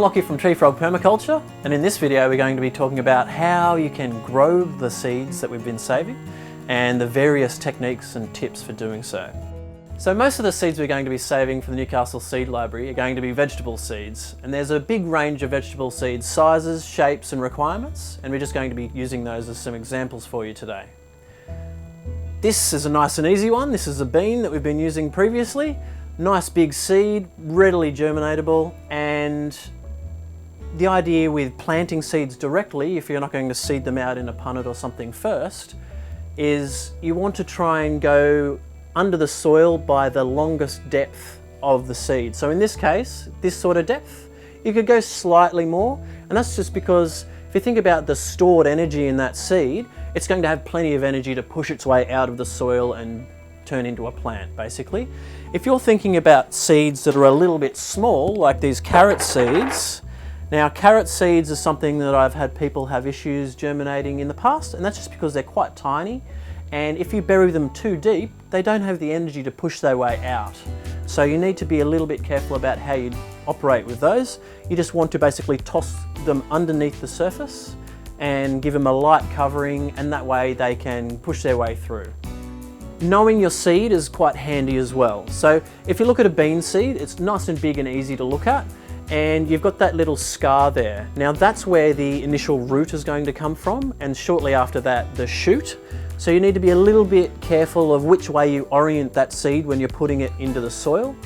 Lockie from Tree Frog Permaculture, and in this video we're going to be talking about how you can grow the seeds that we've been saving and the various techniques and tips for doing so. So most of the seeds we're going to be saving for the Newcastle Seed Library are going to be vegetable seeds, and there's a big range of vegetable seed sizes, shapes and requirements, and we're just going to be using those as some examples for you today. This is a nice and easy one. This is a bean that we've been using previously. Nice big seed, readily germinatable, and the idea with planting seeds directly, if you're not going to seed them out in a punnet or something first, is you want to try and go under the soil by the longest depth of the seed. So in this case, this sort of depth, you could go slightly more, and that's just because if you think about the stored energy in that seed, it's going to have plenty of energy to push its way out of the soil and turn into a plant, basically. If you're thinking about seeds that are a little bit small, like these carrot seeds, now carrot seeds are something that I've had people have issues germinating in the past, and that's just because they're quite tiny, and if you bury them too deep, they don't have the energy to push their way out. So you need to be a little bit careful about how you operate with those. You just want to basically toss them underneath the surface and give them a light covering, and that way they can push their way through. Knowing your seed is quite handy as well. So if you look at a bean seed, it's nice and big and easy to look at, and you've got that little scar there. Now that's where the initial root is going to come from, and shortly after that the shoot. So you need to be a little bit careful of which way you orient that seed when you're putting it into the soil.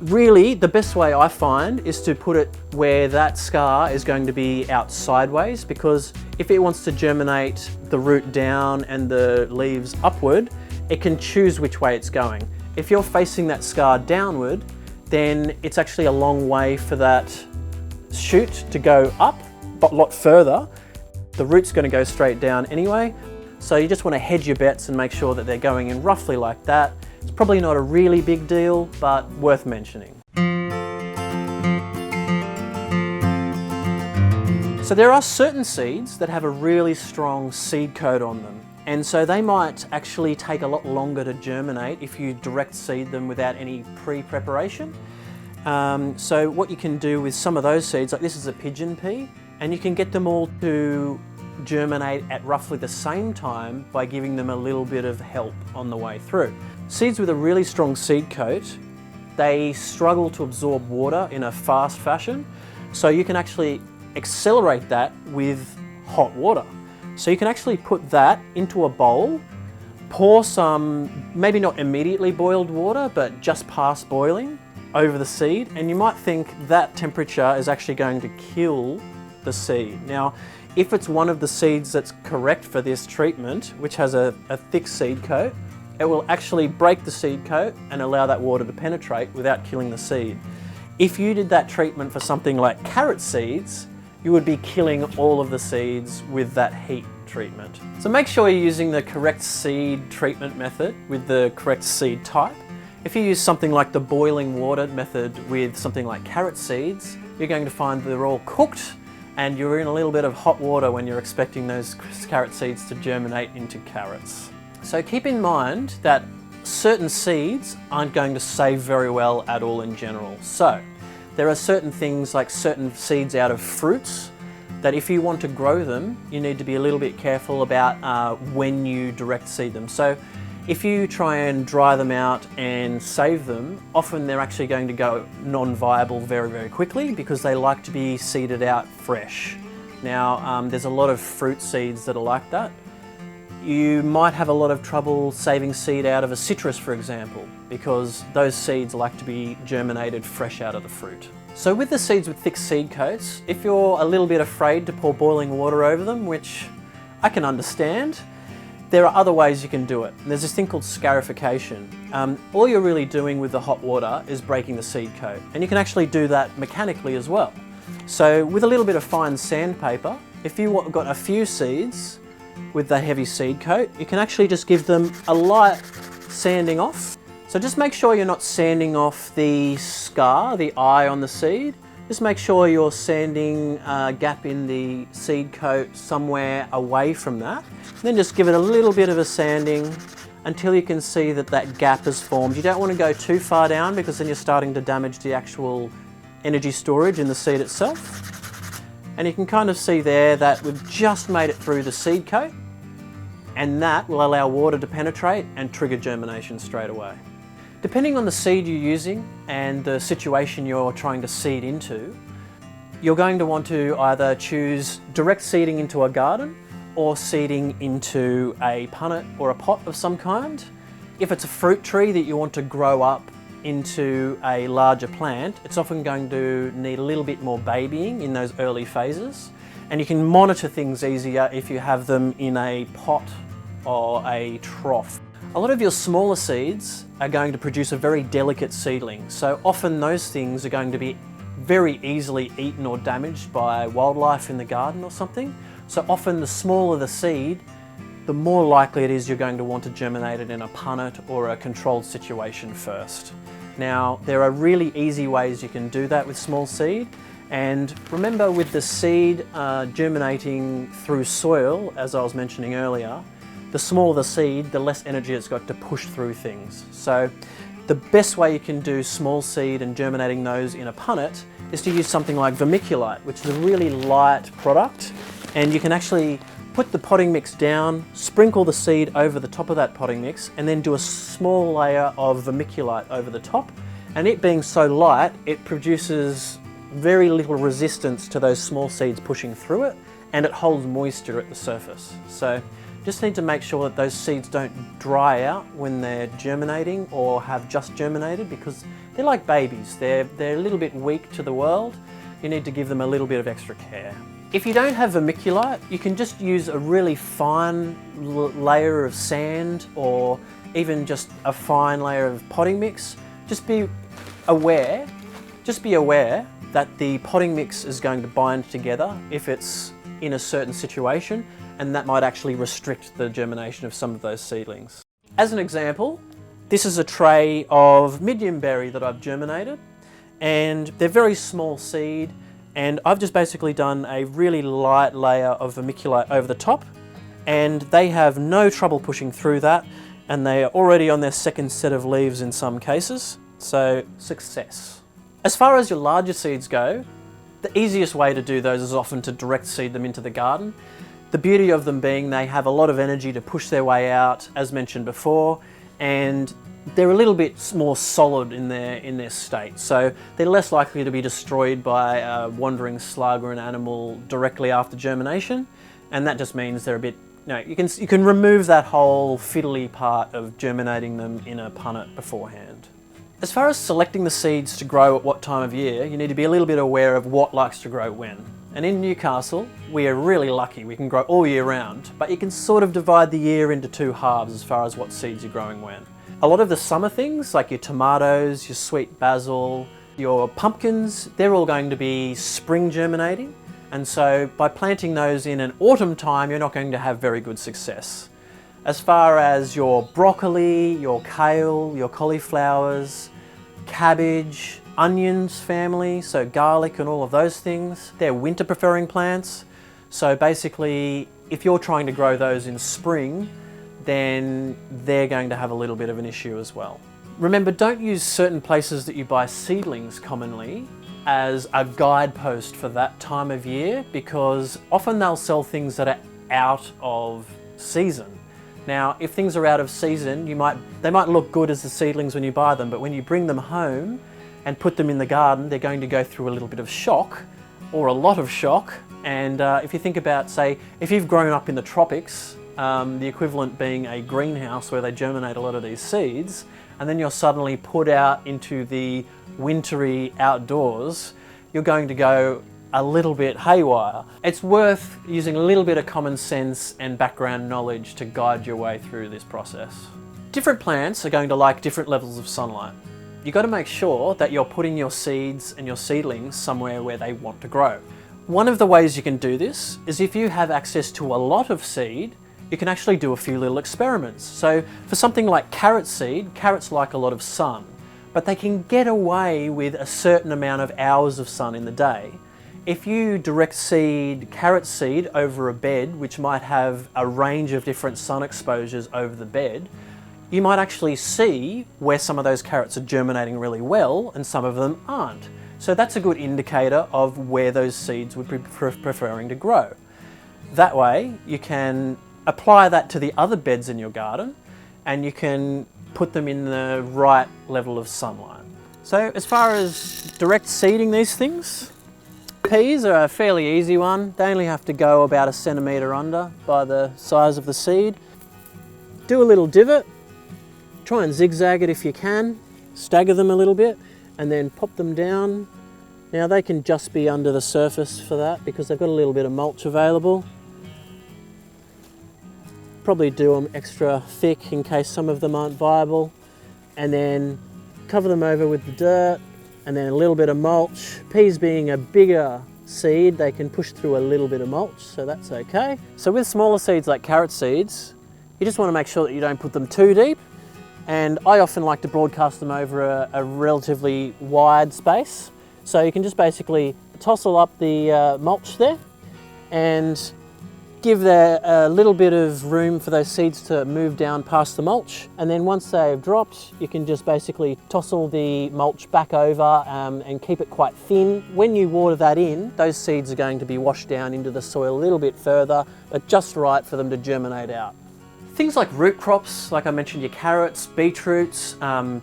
Really, the best way I find is to put it where that scar is going to be out sideways, because if it wants to germinate the root down and the leaves upward, it can choose which way it's going. If you're facing that scar downward, then it's actually a long way for that shoot to go up, but a lot further. The root's going to go straight down anyway, so you just want to hedge your bets and make sure that they're going in roughly like that. It's probably not a really big deal, but worth mentioning. So there are certain seeds that have a really strong seed coat on them, and so they might actually take a lot longer to germinate if you direct seed them without any pre-preparation. So what you can do with some of those seeds, like this is a pigeon pea, and you can get them all to germinate at roughly the same time by giving them a little bit of help on the way through. Seeds with a really strong seed coat, they struggle to absorb water in a fast fashion, so you can actually accelerate that with hot water. So you can actually put that into a bowl, pour some, maybe not immediately boiled water, but just past boiling over the seed, and you might think that temperature is actually going to kill the seed. Now, if it's one of the seeds that's correct for this treatment, which has a thick seed coat, it will actually break the seed coat and allow that water to penetrate without killing the seed. If you did that treatment for something like carrot seeds, you would be killing all of the seeds with that heat treatment. So make sure you're using the correct seed treatment method with the correct seed type. If you use something like the boiling water method with something like carrot seeds, you're going to find they're all cooked and you're in a little bit of hot water when you're expecting those carrot seeds to germinate into carrots. So keep in mind that certain seeds aren't going to save very well at all in general. So there are certain things like certain seeds out of fruits that if you want to grow them, you need to be a little bit careful about when you direct seed them. So if you try and dry them out and save them, often they're actually going to go non-viable very, very quickly because they like to be seeded out fresh. Now, there's a lot of fruit seeds that are like that. You might have a lot of trouble saving seed out of a citrus, for example, because those seeds like to be germinated fresh out of the fruit. So with the seeds with thick seed coats, if you're a little bit afraid to pour boiling water over them, which I can understand, there are other ways you can do it. There's this thing called scarification. All you're really doing with the hot water is breaking the seed coat, and you can actually do that mechanically as well. So with a little bit of fine sandpaper, if you've got a few seeds with the heavy seed coat, you can actually just give them a light sanding off. So just make sure you're not sanding off the scar, the eye on the seed. Just make sure you're sanding a gap in the seed coat somewhere away from that. Then just give it a little bit of a sanding until you can see that that gap is formed. You don't want to go too far down because then you're starting to damage the actual energy storage in the seed itself. And you can kind of see there that we've just made it through the seed coat, and that will allow water to penetrate and trigger germination straight away. Depending on the seed you're using and the situation you're trying to seed into, you're going to want to either choose direct seeding into a garden or seeding into a punnet or a pot of some kind. If it's a fruit tree that you want to grow up into a larger plant, it's often going to need a little bit more babying in those early phases, and you can monitor things easier if you have them in a pot or a trough. A lot of your smaller seeds are going to produce a very delicate seedling, so often those things are going to be very easily eaten or damaged by wildlife in the garden or something. So often the smaller the seed, the more likely it is you're going to want to germinate it in a punnet or a controlled situation first. Now, there are really easy ways you can do that with small seed, and remember, with the seed germinating through soil, as I was mentioning earlier, the smaller the seed, the less energy it's got to push through things. So the best way you can do small seed and germinating those in a punnet is to use something like vermiculite, which is a really light product, and you can actually put the potting mix down, sprinkle the seed over the top of that potting mix, and then do a small layer of vermiculite over the top. And it being so light, it produces very little resistance to those small seeds pushing through it, and it holds moisture at the surface. So just need to make sure that those seeds don't dry out when they're germinating or have just germinated, because they're like babies. They're a little bit weak to the world. You need to give them a little bit of extra care. If you don't have vermiculite, you can just use a really fine layer of sand, or even just a fine layer of potting mix. Just be aware that the potting mix is going to bind together if it's in a certain situation, and that might actually restrict the germination of some of those seedlings. As an example, this is a tray of midyanberry that I've germinated, and they're very small seed, and I've just basically done a really light layer of vermiculite over the top, and they have no trouble pushing through that, and they are already on their second set of leaves in some cases, so success. As far as your larger seeds go, the easiest way to do those is often to direct seed them into the garden. The beauty of them being they have a lot of energy to push their way out, as mentioned before, and they're a little bit more solid in their state, so they're less likely to be destroyed by a wandering slug or an animal directly after germination, and that just means they're a bit, you can remove that whole fiddly part of germinating them in a punnet beforehand. As far as selecting the seeds to grow at what time of year, you need to be a little bit aware of what likes to grow when. And in Newcastle, we are really lucky. We can grow all year round, but you can sort of divide the year into two halves as far as what seeds you're growing when. A lot of the summer things, like your tomatoes, your sweet basil, your pumpkins, they're all going to be spring germinating. And so by planting those in an autumn time, you're not going to have very good success. As far as your broccoli, your kale, your cauliflowers, cabbage, onions family, so garlic and all of those things, they're winter preferring plants. So basically, if you're trying to grow those in spring, then they're going to have a little bit of an issue as well. Remember, don't use certain places that you buy seedlings commonly as a guidepost for that time of year, because often they'll sell things that are out of season. Now, if things are out of season, they might look good as the seedlings when you buy them, but when you bring them home and put them in the garden, they're going to go through a little bit of shock, or a lot of shock. And if you think about, say, if you've grown up in the tropics, the equivalent being a greenhouse where they germinate a lot of these seeds, and then you're suddenly put out into the wintry outdoors, you're going to go a little bit haywire. It's worth using a little bit of common sense and background knowledge to guide your way through this process. Different plants are going to like different levels of sunlight. You've got to make sure that you're putting your seeds and your seedlings somewhere where they want to grow. One of the ways you can do this is if you have access to a lot of seed, you can actually do a few little experiments. So for something like carrot seed, carrots like a lot of sun, but they can get away with a certain amount of hours of sun in the day. If you direct seed carrot seed over a bed, which might have a range of different sun exposures over the bed, you might actually see where some of those carrots are germinating really well and some of them aren't. So that's a good indicator of where those seeds would be preferring to grow. That way you can apply that to the other beds in your garden and you can put them in the right level of sunlight. So as far as direct seeding these things, peas are a fairly easy one. They only have to go about 1 centimetre under by the size of the seed. Do a little divot, try and zigzag it if you can, stagger them a little bit and then pop them down. Now they can just be under the surface for that because they've got a little bit of mulch available. Probably do them extra thick in case some of them aren't viable, and then cover them over with the dirt and then a little bit of mulch. Peas being a bigger seed, they can push through a little bit of mulch, so that's okay. So with smaller seeds like carrot seeds, you just want to make sure that you don't put them too deep, and I often like to broadcast them over a relatively wide space. So you can just basically tossle up the mulch there and give there a little bit of room for those seeds to move down past the mulch, and then once they've dropped you can just basically tossle the mulch back over and keep it quite thin. When you water that in, those seeds are going to be washed down into the soil a little bit further, but just right for them to germinate out. Things like root crops, like I mentioned, your carrots, beetroots,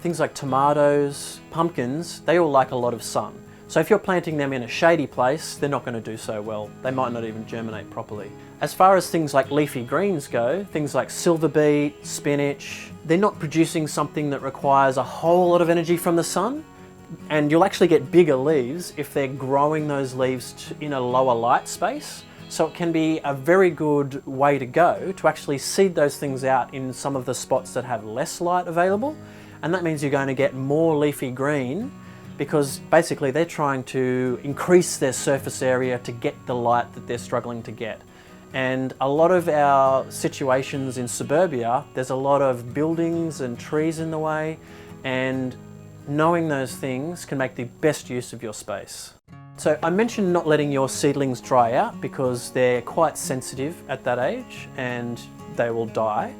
things like tomatoes, pumpkins, they all like a lot of sun. So if you're planting them in a shady place, they're not going to do so well. They might not even germinate properly. As far as things like leafy greens go, things like silver beet, spinach, they're not producing something that requires a whole lot of energy from the sun, and you'll actually get bigger leaves if they're growing those leaves in a lower light space. So it can be a very good way to go to actually seed those things out in some of the spots that have less light available, and that means you're going to get more leafy green, because basically they're trying to increase their surface area to get the light that they're struggling to get. And a lot of our situations in suburbia, there's a lot of buildings and trees in the way, and knowing those things can make the best use of your space. So I mentioned not letting your seedlings dry out because they're quite sensitive at that age and they will die.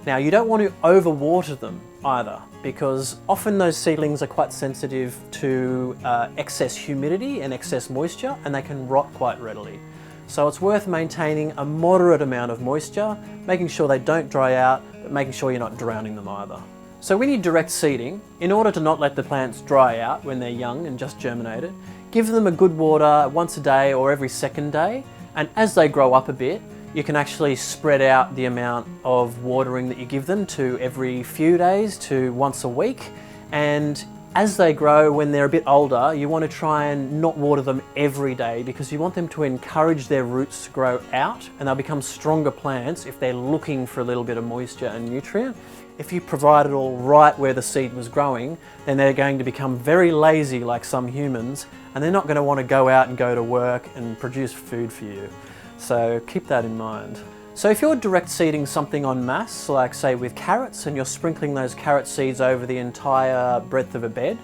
Now you don't want to overwater them either, because often those seedlings are quite sensitive to excess humidity and excess moisture, and they can rot quite readily. So it's worth maintaining a moderate amount of moisture, making sure they don't dry out, but making sure you're not drowning them either. So when you direct seeding, in order to not let the plants dry out when they're young and just germinated, give them a good water once a day or every second day, and as they grow up a bit, you can actually spread out the amount of watering that you give them to every few days to once a week. And as they grow, when they're a bit older, you want to try and not water them every day, because you want them to encourage their roots to grow out, and they'll become stronger plants if they're looking for a little bit of moisture and nutrient. If you provide it all right where the seed was growing, then they're going to become very lazy like some humans, and they're not going to want to go out and go to work and produce food for you. So keep that in mind. So if you're direct seeding something en masse, like say with carrots, and you're sprinkling those carrot seeds over the entire breadth of a bed,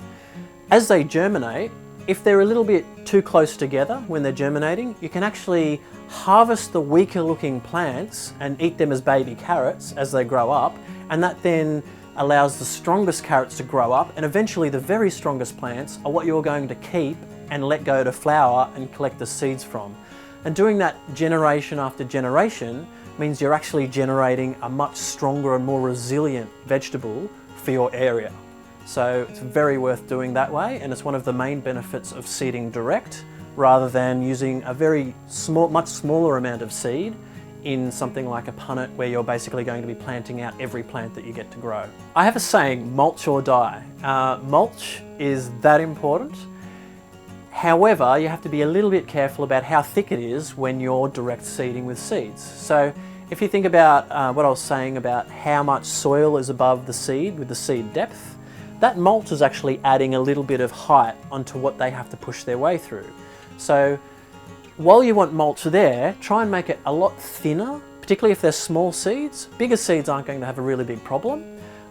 as they germinate, if they're a little bit too close together when they're germinating, you can actually harvest the weaker looking plants and eat them as baby carrots as they grow up, and that then allows the strongest carrots to grow up, and eventually the very strongest plants are what you're going to keep and let go to flower and collect the seeds from. And doing that generation after generation means you're actually generating a much stronger and more resilient vegetable for your area. So it's very worth doing that way, and it's one of the main benefits of seeding direct rather than using a very small, much smaller amount of seed in something like a punnet where you're basically going to be planting out every plant that you get to grow. I have a saying, mulch or die. Mulch is that important. However, you have to be a little bit careful about how thick it is when you're direct seeding with seeds. So if you think about what I was saying about how much soil is above the seed with the seed depth, that mulch is actually adding a little bit of height onto what they have to push their way through. So while you want mulch there, try and make it a lot thinner, particularly if they're small seeds. Bigger seeds aren't going to have a really big problem,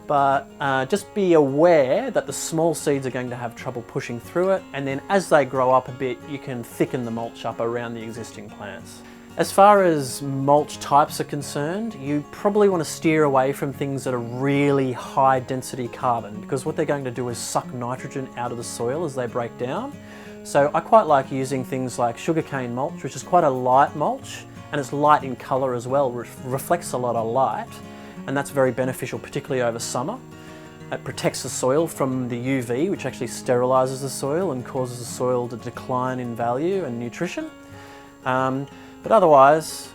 but just be aware that the small seeds are going to have trouble pushing through it, and then as they grow up a bit, you can thicken the mulch up around the existing plants. As far as mulch types are concerned, you probably want to steer away from things that are really high density carbon, because what they're going to do is suck nitrogen out of the soil as they break down. So I quite like using things like sugarcane mulch, which is quite a light mulch, and it's light in colour as well, which reflects a lot of light, and that's very beneficial, particularly over summer. It protects the soil from the UV, which actually sterilises the soil and causes the soil to decline in value and nutrition. But otherwise,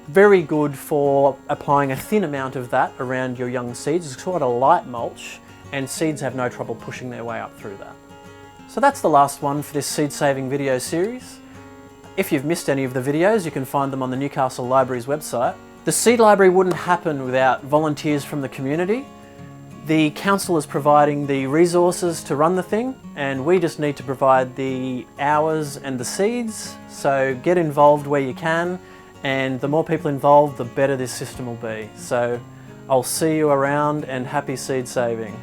very good for applying a thin amount of that around your young seeds. It's quite a light mulch, and seeds have no trouble pushing their way up through that. So that's the last one for this seed saving video series. If you've missed any of the videos, you can find them on the Newcastle Library's website. The Seed Library wouldn't happen without volunteers from the community. The council is providing the resources to run the thing, and we just need to provide the hours and the seeds. So get involved where you can, and the more people involved, the better this system will be. So I'll see you around, and happy seed saving.